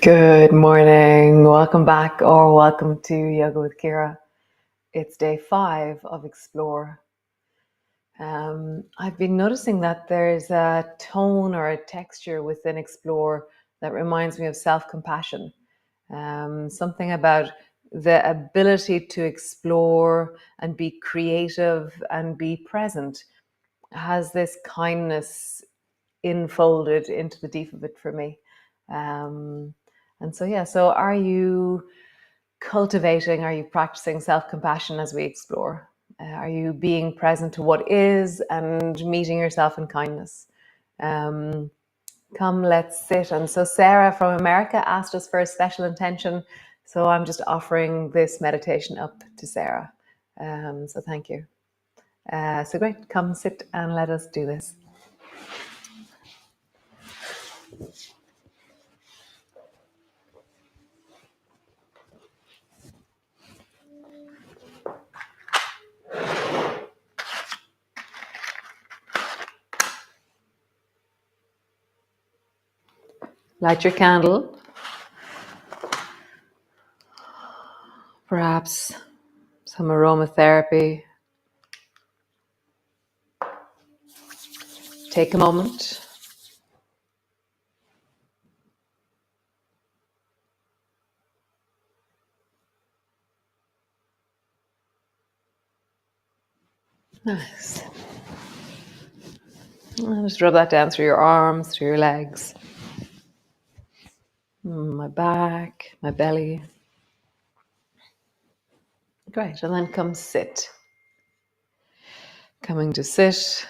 Good morning. Welcome back or welcome to Yoga with Ciara. It's day 5 of Explore. I've been noticing that there's a tone or a texture within Explore that reminds me of self-compassion. Something about the ability to explore and be creative and be present has this kindness enfolded into the deep of it for me. So are you are you practicing self-compassion as we explore? Are you being present to what is and meeting yourself in kindness? Come, let's sit. And so Sarah from America asked us for a special intention. So I'm just offering this meditation up to Sarah. So thank you. So great, come sit and let us do this. Light your candle. Perhaps some aromatherapy. Take a moment. Nice. And just rub that down through your arms, through your legs. My back, my belly. Great. And then come sit. Coming to sit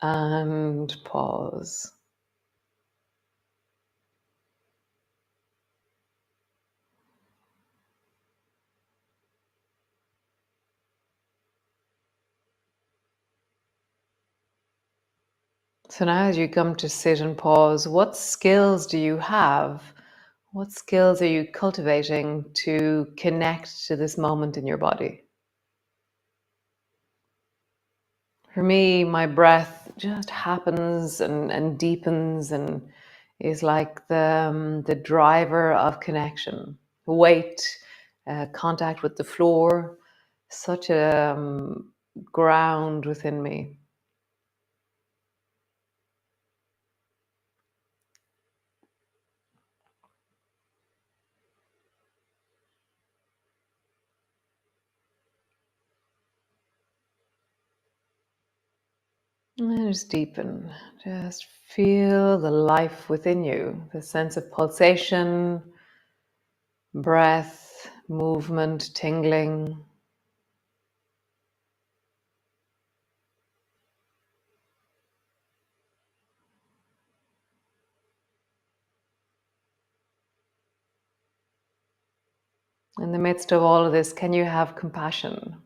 and pause. So now as you come to sit and pause, what skills do you have? What skills are you cultivating to connect to this moment in your body? For me, my breath just happens and deepens and is like the driver of connection. Weight, contact with the floor, such a ground within me. And just deepen. Just feel the life within you, the sense of pulsation, breath, movement, tingling. In the midst of all of this, can you have compassion?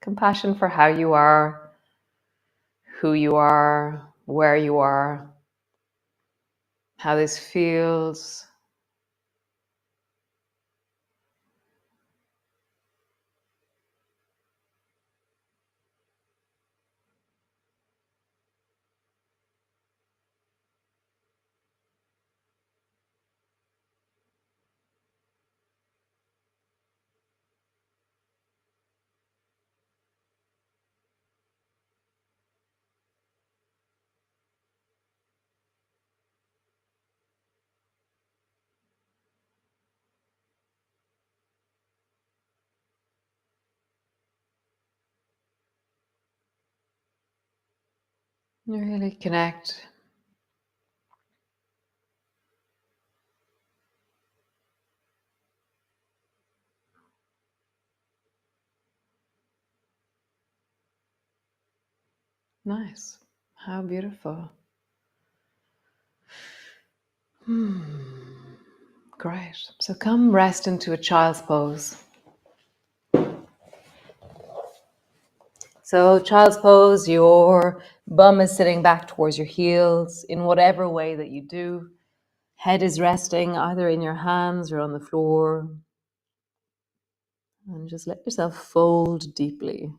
Compassion for how you are, who you are, where you are, how this feels. Really connect. Nice. How beautiful. Great. So come rest into a child's pose. So child's pose, your bum is sitting back towards your heels in whatever way that you do. Head is resting either in your hands or on the floor. And just let yourself fold deeply.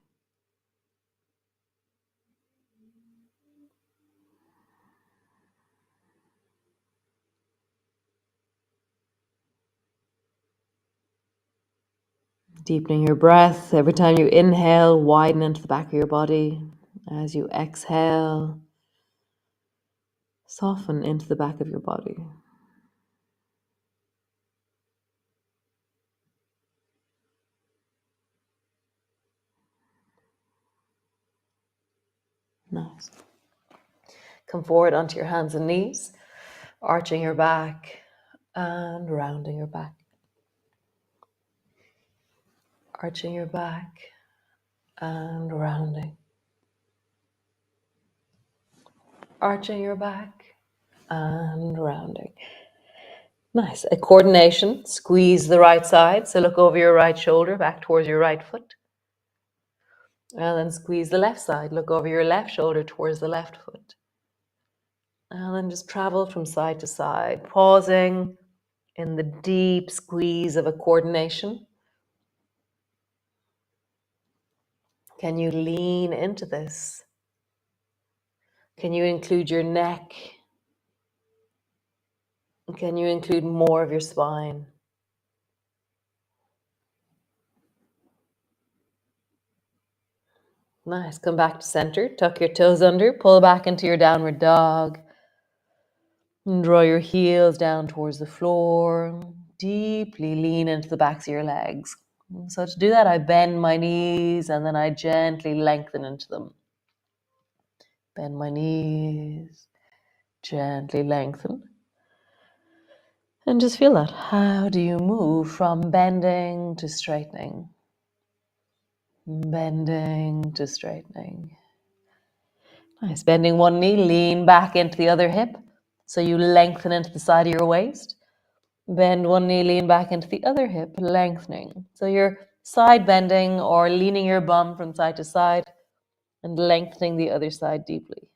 Deepening your breath. Every time you inhale, widen into the back of your body. As you exhale, soften into the back of your body. Nice. Come forward onto your hands and knees, arching your back and rounding your back. Arching your back and rounding. Arching your back and rounding. Nice. A coordination. Squeeze the right side. So look over your right shoulder, back towards your right foot. And then squeeze the left side. Look over your left shoulder towards the left foot. And then just travel from side to side, pausing in the deep squeeze of a coordination. Can you lean into this? Can you include your neck? Can you include more of your spine? Nice. Come back to center. Tuck your toes under. Pull back into your downward dog. And draw your heels down towards the floor. Deeply lean into the backs of your legs. So to do that, I bend my knees and then I gently lengthen into them. Bend my knees. Gently lengthen. And just feel that. How do you move from bending to straightening? Bending to straightening. Nice. Bending one knee, lean back into the other hip. So you lengthen into the side of your waist. Bend one knee, lean back into the other hip, lengthening. So you're side bending or leaning your bum from side to side and lengthening the other side deeply.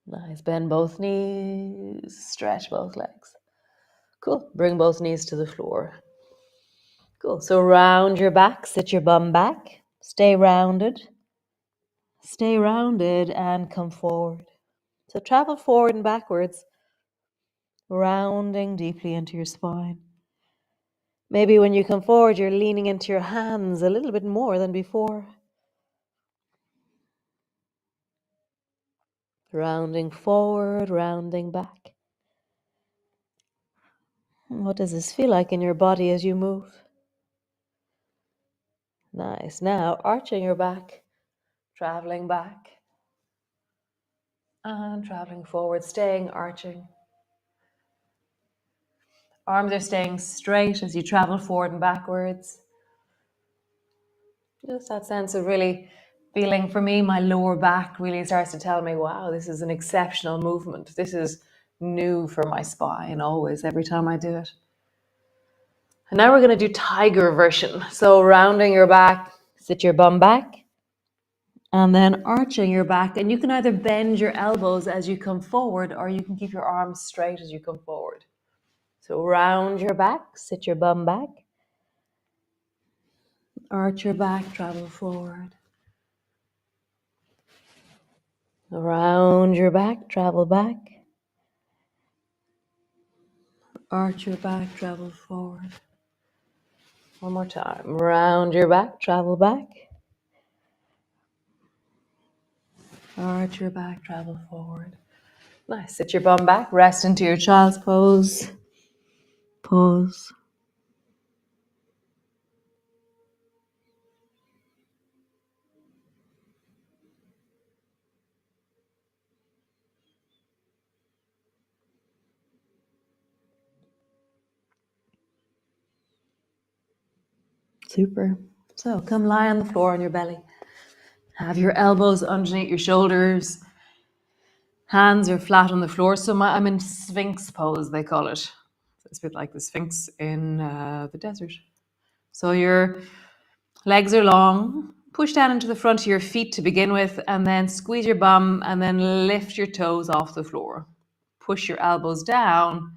Nice. Bend both knees, stretch both legs. Cool. Bring both knees to the floor. Cool. So round your back, sit your bum back, stay rounded. Stay rounded and come forward. So travel forward and backwards, rounding deeply into your spine. Maybe when you come forward, you're leaning into your hands a little bit more than before. Rounding forward, rounding back. What does this feel like in your body as you move? Nice. Now, arching your back, traveling back, and traveling forward, staying arching. Arms are staying straight as you travel forward and backwards. Just that sense of really feeling, for me, my lower back really starts to tell me, wow, this is an exceptional movement. This is new for my spine always, every time I do it. And now we're going to do tiger version. So rounding your back, sit your bum back, and then arching your back. And you can either bend your elbows as you come forward, or you can keep your arms straight as you come forward. So round your back, sit your bum back, arch your back, travel forward. Round your back, travel back. Arch your back, travel forward. One more time. Round your back, travel back. Arch your back, travel forward. Nice. Sit your bum back, rest into your child's pose. Pause. Super. So come lie on the floor on your belly. Have your elbows underneath your shoulders. Hands are flat on the floor. So I'm in Sphinx pose, they call it. It's a bit like the Sphinx in the desert. So your legs are long. Push down into the front of your feet to begin with, and then squeeze your bum, and then lift your toes off the floor. Push your elbows down,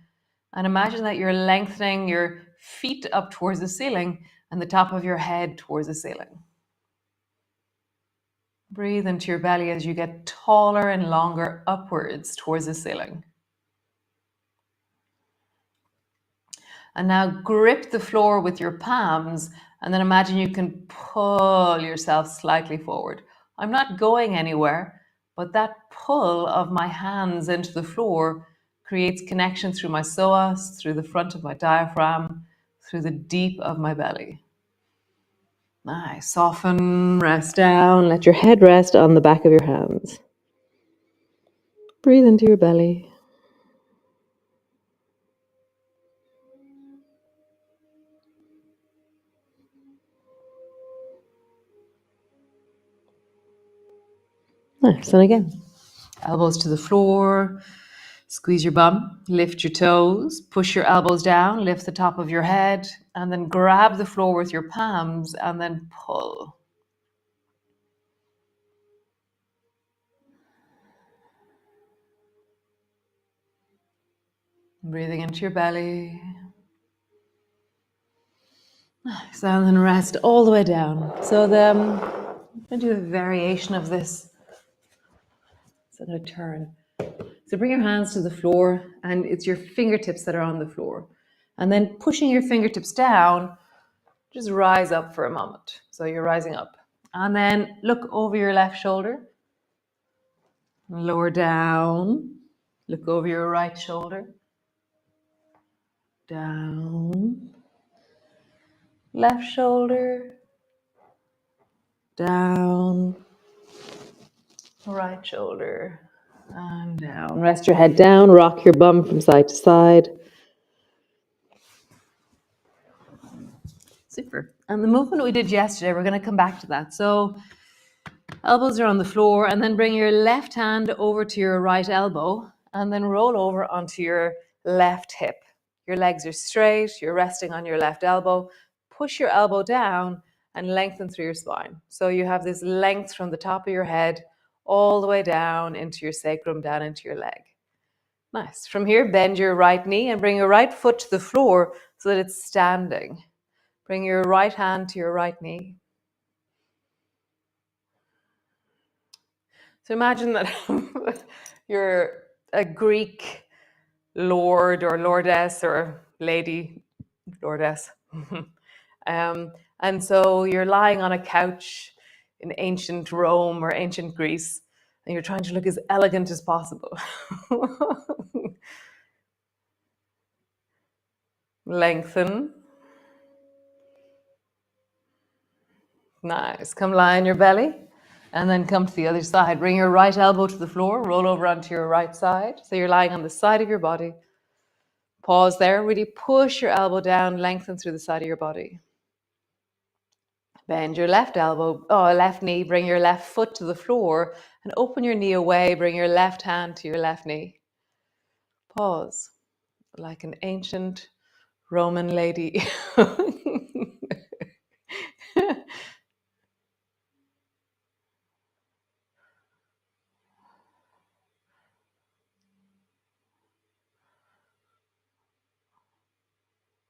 and imagine that you're lengthening your feet up towards the ceiling and the top of your head towards the ceiling. Breathe into your belly as you get taller and longer upwards towards the ceiling. And now grip the floor with your palms, and then imagine you can pull yourself slightly forward. I'm not going anywhere, but that pull of my hands into the floor creates connection through my psoas, through the front of my diaphragm, through the deep of my belly. Nice. Soften, rest down. Let your head rest on the back of your hands. Breathe into your belly. Nice. And again, elbows to the floor. Squeeze your bum, lift your toes, push your elbows down, lift the top of your head, and then grab the floor with your palms and then pull. Breathing into your belly. So and then rest all the way down. So I'm going to do a variation of this. So I'm going to turn. So bring your hands to the floor, and it's your fingertips that are on the floor. And then pushing your fingertips down, just rise up for a moment. So you're rising up. And then look over your left shoulder. Lower down. Look over your right shoulder. Down. Left shoulder. Down. Right shoulder. And down. Rest your head down. Rock your bum from side to side. Super. And the movement we did yesterday, we're going to come back to that. So elbows are on the floor, and then bring your left hand over to your right elbow, and then roll over onto your left hip. Your legs are straight, you're resting on your left elbow. Push your elbow down and lengthen through your spine. So you have this length from the top of your head all the way down into your sacrum, down into your leg. Nice. From here, bend your right knee and bring your right foot to the floor so that it's standing. Bring your right hand to your right knee. So imagine that you're a Greek lord or lordess or lady, lordess. And so you're lying on a couch in ancient Rome or ancient Greece, and you're trying to look as elegant as possible. Lengthen. Nice. Come lie on your belly. And then come to the other side. Bring your right elbow to the floor. Roll over onto your right side. So you're lying on the side of your body. Pause there. Really push your elbow down. Lengthen through the side of your body. Bend your left elbow, left knee. Bring your left foot to the floor. And open your knee away. Bring your left hand to your left knee. Pause. Like an ancient Roman lady.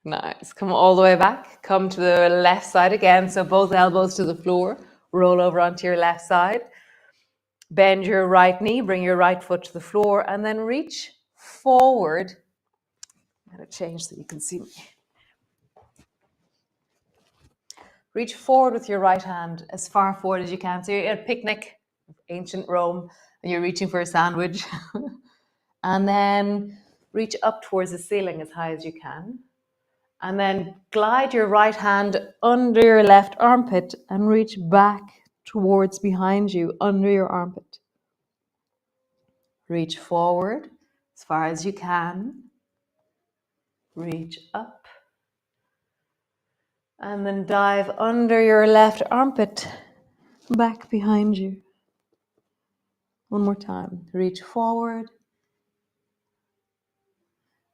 Nice. Come all the way back. Come to the left side again. So both elbows to the floor. Roll over onto your left side. Bend your right knee. Bring your right foot to the floor. And then reach forward. I'm going to change so you can see me. Reach forward with your right hand as far forward as you can. So you're at a picnic, ancient Rome, and you're reaching for a sandwich. And then reach up towards the ceiling as high as you can. And then glide your right hand under your left armpit and reach back towards behind you under your armpit. Reach forward as far as you can. Reach up. And then dive under your left armpit, back behind you. One more time. Reach forward.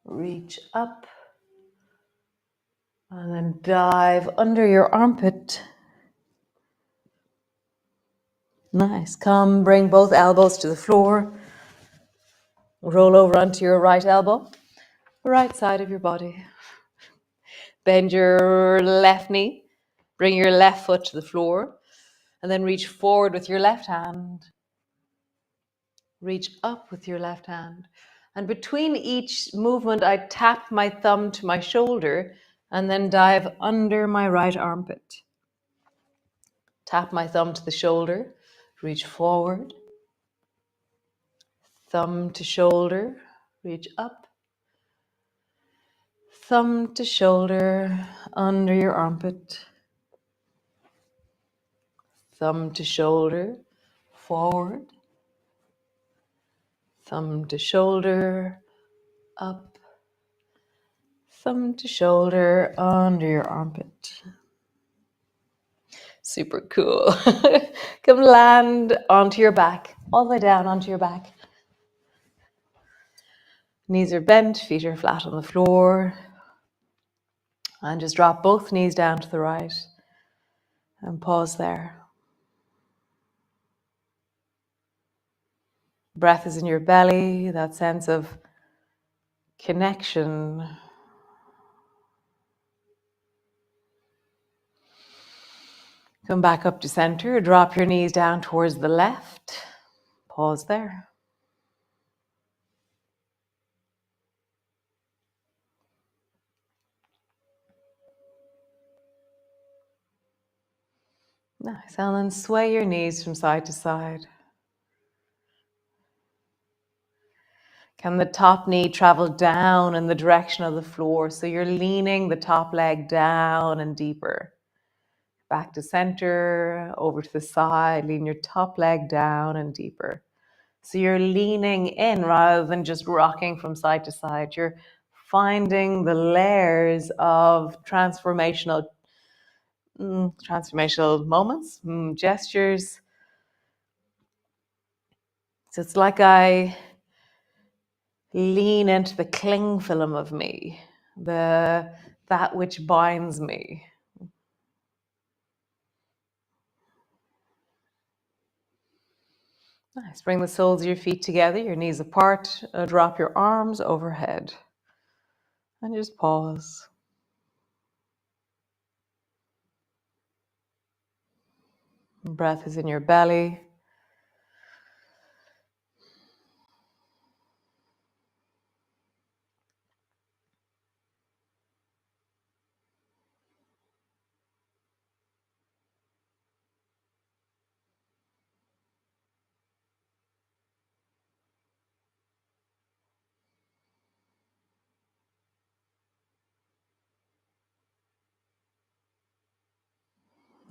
Reach up. And then dive under your armpit. Nice. Come, bring both elbows to the floor. Roll over onto your right elbow, right side of your body. Bend your left knee. Bring your left foot to the floor. And then reach forward with your left hand. Reach up with your left hand. And between each movement, I tap my thumb to my shoulder and then dive under my right armpit. Tap my thumb to the shoulder, reach forward, thumb to shoulder, reach up, thumb to shoulder, under your armpit, thumb to shoulder, forward, thumb to shoulder, up, thumb to shoulder, under your armpit. Super cool. Come land onto your back, all the way down onto your back. Knees are bent, feet are flat on the floor. And just drop both knees down to the right and pause there. Breath is in your belly, that sense of connection. Come back up to center, drop your knees down towards the left. Pause there. Nice. And then sway your knees from side to side. Can the top knee travel down in the direction of the floor? So you're leaning the top leg down and deeper. Back to center, over to the side, lean your top leg down and deeper. So you're leaning in rather than just rocking from side to side. You're finding the layers of transformational moments, gestures. So it's like I lean into the cling film of me, that which binds me. Nice. Bring the soles of your feet together, your knees apart. Drop your arms overhead. And just pause. Breath is in your belly.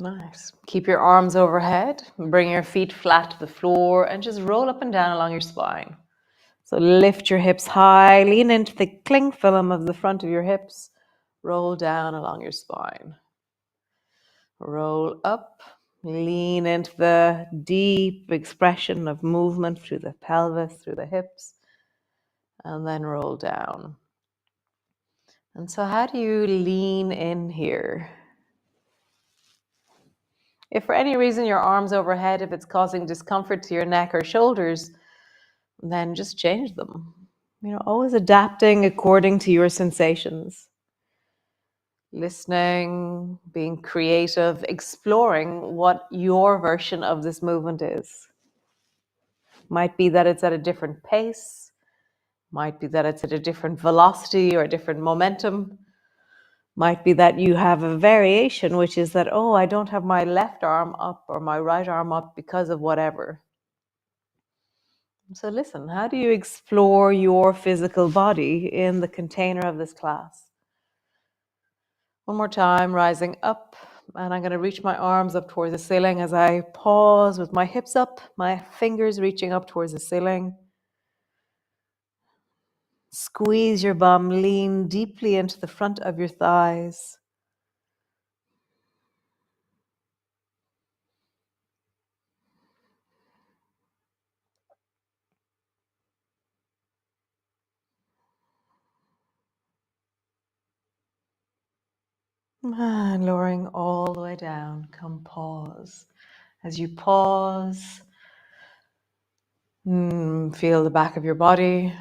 Nice. Keep your arms overhead. Bring your feet flat to the floor and just roll up and down along your spine. So lift your hips high, lean into the cling film of the front of your hips. Roll down along your spine. Roll up, lean into the deep expression of movement through the pelvis, through the hips, and then roll down. And so how do you lean in here? If for any reason your arms overhead, if it's causing discomfort to your neck or shoulders, then just change them. Always adapting according to your sensations. Listening, being creative, exploring what your version of this movement is. Might be that it's at a different pace. Might be that it's at a different velocity or a different momentum. Might be that you have a variation, which is that, oh, I don't have my left arm up or my right arm up because of whatever. So listen, how do you explore your physical body in the container of this class? One more time, rising up, and I'm going to reach my arms up towards the ceiling as I pause with my hips up, my fingers reaching up towards the ceiling. Squeeze your bum, lean deeply into the front of your thighs. And lowering all the way down, come pause. As you pause, feel the back of your body.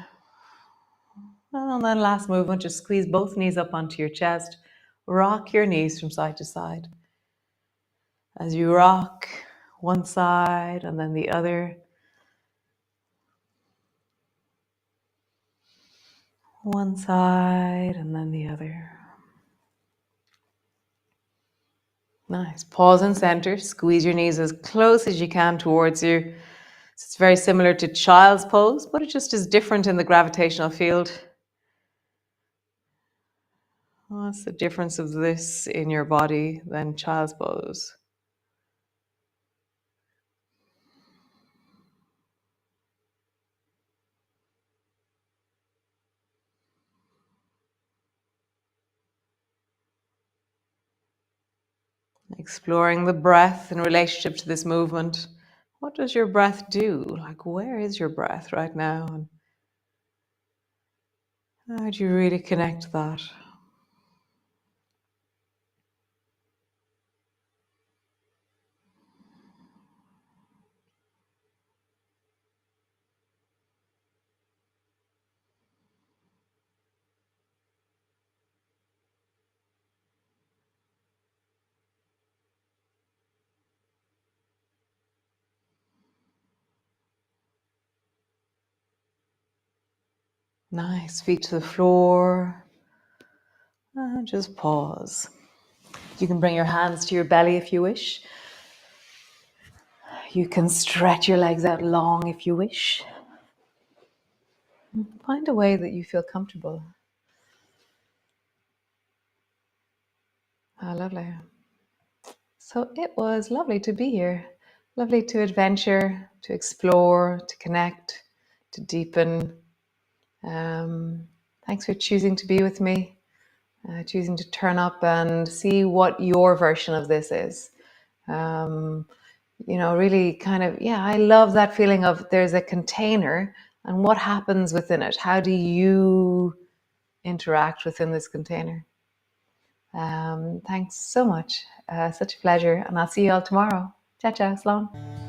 And then last movement, just squeeze both knees up onto your chest. Rock your knees from side to side. As you rock one side and then the other, One side and then the other. Nice. Pause and center. Squeeze your knees as close as you can towards you. It's very similar to child's pose, but it just is different in the gravitational field. What's the difference of this in your body than child's pose? Exploring the breath in relationship to this movement. What does your breath do? Like, where is your breath right now? And how do you really connect that? Nice. Feet to the floor. And just pause. You can bring your hands to your belly if you wish. You can stretch your legs out long if you wish. Find a way that you feel comfortable. Ah, lovely. So it was lovely to be here. Lovely to adventure, to explore, to connect, to deepen. Thanks for choosing to be with me, choosing to turn up and see what your version of this is. Um, really kind of, yeah, I love that feeling of there's a container and what happens within it. How do you interact within this container? Thanks so much. Such a pleasure. And I'll see you all tomorrow. Ciao, ciao. Slán.